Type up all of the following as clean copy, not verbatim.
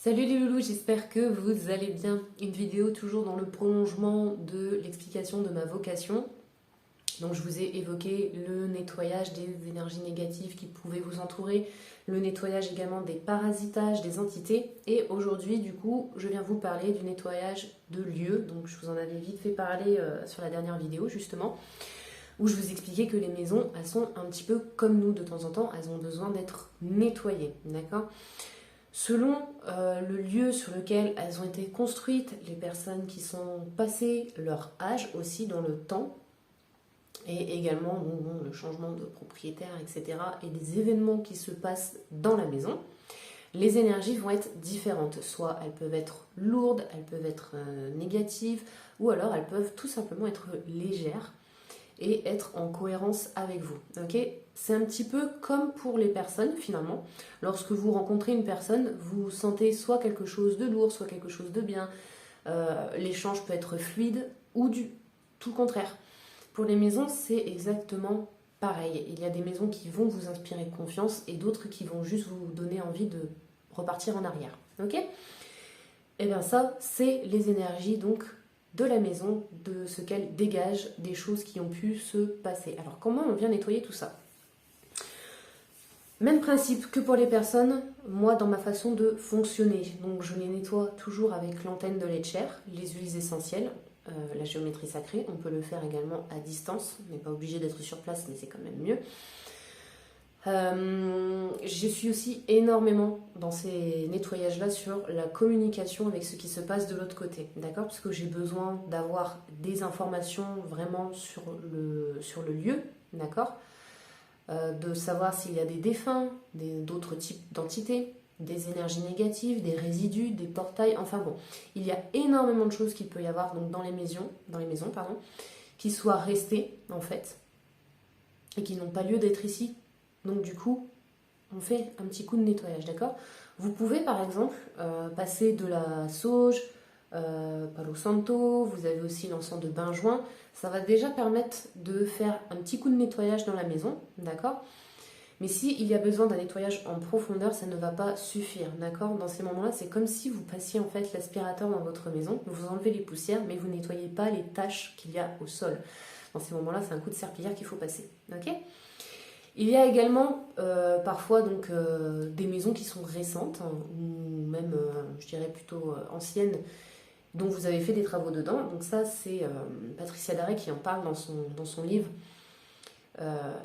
Salut les loulous, j'espère que vous allez bien. Une vidéo toujours dans le prolongement de l'explication de ma vocation. Donc je vous ai évoqué le nettoyage des énergies négatives qui pouvaient vous entourer, le nettoyage également des parasitages, des entités. Et aujourd'hui du coup, je viens vous parler du nettoyage de lieux. Donc je vous en avais vite fait parler sur la dernière vidéo justement, où je vous expliquais que les maisons, elles sont un petit peu comme nous de temps en temps, elles ont besoin d'être nettoyées, d'accord ? Selon le lieu sur lequel elles ont été construites, les personnes qui sont passées leur âge aussi dans le temps, et également le changement de propriétaire, etc., et des événements qui se passent dans la maison, les énergies vont être différentes. Soit elles peuvent être lourdes, elles peuvent être négatives, ou alors elles peuvent tout simplement être légères et être en cohérence avec vous. Okay, c'est un petit peu comme pour les personnes finalement. Lorsque vous rencontrez une personne, vous sentez soit quelque chose de lourd, soit quelque chose de bien. L'échange peut être fluide ou tout le contraire. Pour les maisons, c'est exactement pareil. Il y a des maisons qui vont vous inspirer confiance et d'autres qui vont juste vous donner envie de repartir en arrière. Ok ? Et bien ça, c'est les énergies donc de la maison, de ce qu'elle dégage, des choses qui ont pu se passer. Alors comment on vient nettoyer tout ça ? Même principe que pour les personnes, moi dans ma façon de fonctionner. Donc je les nettoie toujours avec l'antenne de Lecher, les huiles essentielles, la géométrie sacrée. On peut le faire également à distance, on n'est pas obligé d'être sur place, mais c'est quand même mieux. Je suis aussi énormément dans ces nettoyages-là sur la communication avec ce qui se passe de l'autre côté, d'accord ? Parce que j'ai besoin d'avoir des informations vraiment sur le lieu, d'accord ? De savoir s'il y a des défunts, d'autres types d'entités, des énergies négatives, des résidus, des portails, enfin bon, il y a énormément de choses qu'il peut y avoir donc dans les maisons, qui soient restées en fait, et qui n'ont pas lieu d'être ici. Donc du coup, on fait un petit coup de nettoyage, d'accord ? Vous pouvez par exemple passer de la sauge, Palo Santo, vous avez aussi l'encens de benjoin. Ça va déjà permettre de faire un petit coup de nettoyage dans la maison, d'accord ? Mais s'il y a besoin d'un nettoyage en profondeur, ça ne va pas suffire, d'accord ? Dans ces moments-là, c'est comme si vous passiez en fait l'aspirateur dans votre maison, vous enlevez les poussières, mais vous ne nettoyez pas les taches qu'il y a au sol. Dans ces moments-là, c'est un coup de serpillière qu'il faut passer, ok ? Il y a également parfois donc, des maisons qui sont récentes, hein, ou même, je dirais plutôt anciennes, dont vous avez fait des travaux dedans. Donc ça, c'est Patricia Daré qui en parle dans son livre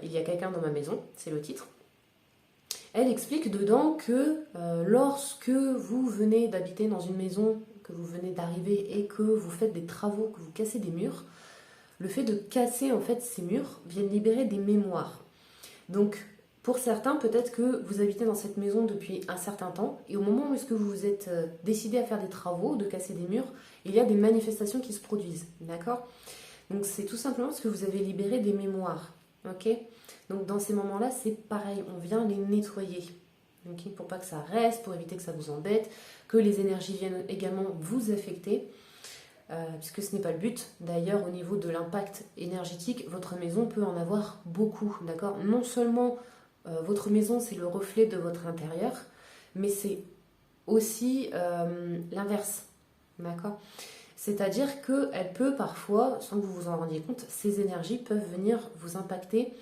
Il y a quelqu'un dans ma maison, c'est le titre. Elle explique dedans que lorsque vous venez d'habiter dans une maison, que vous venez d'arriver et que vous faites des travaux, que vous cassez des murs, le fait de casser en fait ces murs vient libérer des mémoires. Donc, pour certains, peut-être que vous habitez dans cette maison depuis un certain temps, et au moment où est-ce que vous vous êtes décidé à faire des travaux, de casser des murs, il y a des manifestations qui se produisent, d'accord ? Donc c'est tout simplement parce que vous avez libéré des mémoires, ok ? Donc dans ces moments-là, c'est pareil, on vient les nettoyer, ok ? Pour pas que ça reste, pour éviter que ça vous embête, que les énergies viennent également vous affecter, puisque ce n'est pas le but. D'ailleurs, au niveau de l'impact énergétique, votre maison peut en avoir beaucoup, d'accord ? Non seulement votre maison, c'est le reflet de votre intérieur, mais c'est aussi l'inverse, d'accord ? C'est-à-dire qu'elle peut parfois, sans que vous vous en rendiez compte, ces énergies peuvent venir vous impacter.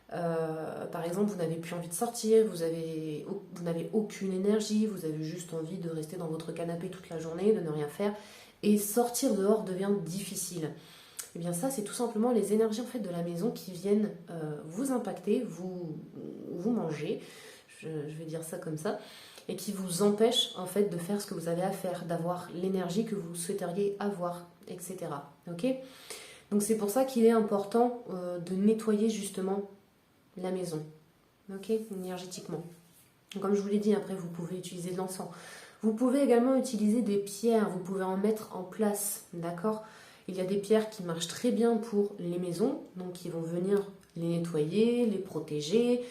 Par exemple, vous n'avez plus envie de sortir, vous n'avez aucune énergie, vous avez juste envie de rester dans votre canapé toute la journée, de ne rien faire, et sortir dehors devient difficile. Et bien ça, c'est tout simplement les énergies en fait de la maison qui viennent vous impacter, vous manger, je vais dire ça comme ça, et qui vous empêchent en fait de faire ce que vous avez à faire, d'avoir l'énergie que vous souhaiteriez avoir, etc. Ok ? Donc c'est pour ça qu'il est important de nettoyer justement la maison, ok, énergétiquement. Comme je vous l'ai dit, après vous pouvez utiliser de l'encens. Vous pouvez également utiliser des pierres, vous pouvez en mettre en place, d'accord ? Il y a des pierres qui marchent très bien pour les maisons, donc qui vont venir les nettoyer, les protéger,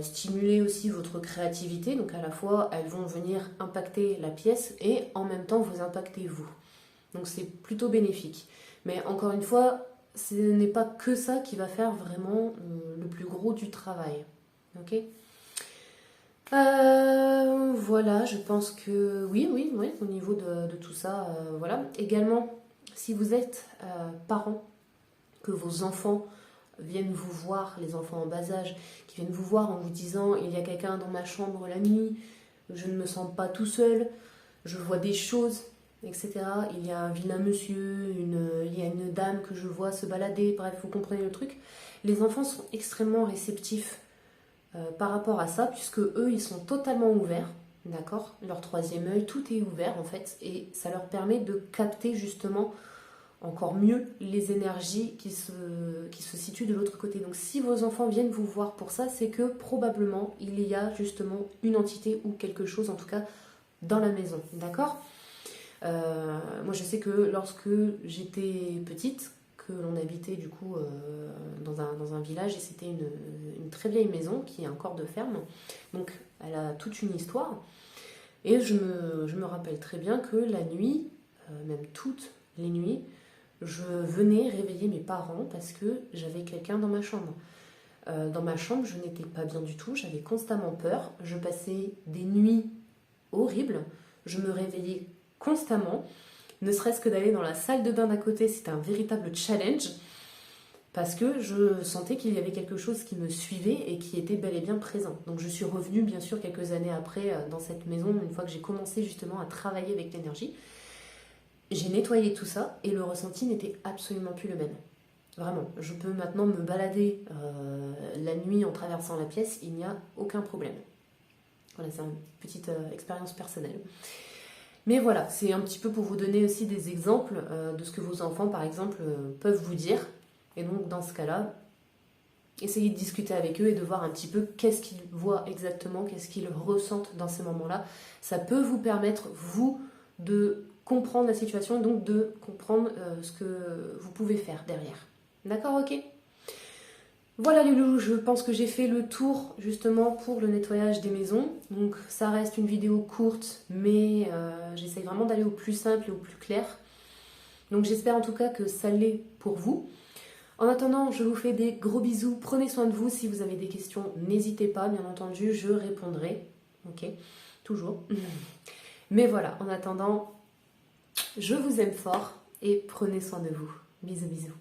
stimuler aussi votre créativité. Donc à la fois, elles vont venir impacter la pièce et en même temps vous impacter vous. Donc c'est plutôt bénéfique. Mais encore une fois, ce n'est pas que ça qui va faire vraiment le plus gros du travail. Ok ? Voilà, je pense que oui, oui, oui, au niveau de tout ça, voilà. Également, si vous êtes parent, que vos enfants viennent vous voir, les enfants en bas âge, qui viennent vous voir en vous disant il y a quelqu'un dans ma chambre la nuit, je ne me sens pas tout seul, je vois des choses, etc. Il y a un vilain monsieur, il y a une dame que je vois se balader, bref, vous comprenez le truc. Les enfants sont extrêmement réceptifs par rapport à ça, puisque eux, ils sont totalement ouverts, d'accord. Leur troisième œil, tout est ouvert en fait, et ça leur permet de capter justement encore mieux les énergies qui se situent de l'autre côté. Donc si vos enfants viennent vous voir pour ça, c'est que probablement il y a justement une entité ou quelque chose en tout cas dans la maison, d'accord. Moi je sais que lorsque j'étais petite, que l'on habitait du coup dans un village et c'était une très vieille maison qui est un corps de ferme, donc elle a toute une histoire et je me rappelle très bien que la nuit, même toutes les nuits, je venais réveiller mes parents parce que j'avais quelqu'un dans ma chambre. Dans ma chambre, je n'étais pas bien du tout, j'avais constamment peur, je passais des nuits horribles, je me réveillais constamment, ne serait-ce que d'aller dans la salle de bain d'à côté, c'était un véritable challenge, parce que je sentais qu'il y avait quelque chose qui me suivait et qui était bel et bien présent. Donc je suis revenue bien sûr quelques années après dans cette maison, une fois que j'ai commencé justement à travailler avec l'énergie. J'ai nettoyé tout ça et le ressenti n'était absolument plus le même. Vraiment, je peux maintenant me balader la nuit en traversant la pièce, il n'y a aucun problème. Voilà, c'est une petite expérience personnelle. Mais voilà, c'est un petit peu pour vous donner aussi des exemples de ce que vos enfants, par exemple, peuvent vous dire. Et donc, dans ce cas-là, essayez de discuter avec eux et de voir un petit peu qu'est-ce qu'ils voient exactement, qu'est-ce qu'ils ressentent dans ces moments-là. Ça peut vous permettre, vous, de comprendre la situation et donc de comprendre ce que vous pouvez faire derrière. D'accord, ok. Voilà les loulous, je pense que j'ai fait le tour justement pour le nettoyage des maisons. Donc ça reste une vidéo courte, mais j'essaie vraiment d'aller au plus simple et au plus clair. Donc j'espère en tout cas que ça l'est pour vous. En attendant, je vous fais des gros bisous. Prenez soin de vous. Si vous avez des questions, n'hésitez pas. Bien entendu, je répondrai. Ok, toujours. Mais voilà, en attendant, je vous aime fort et prenez soin de vous. Bisous, bisous.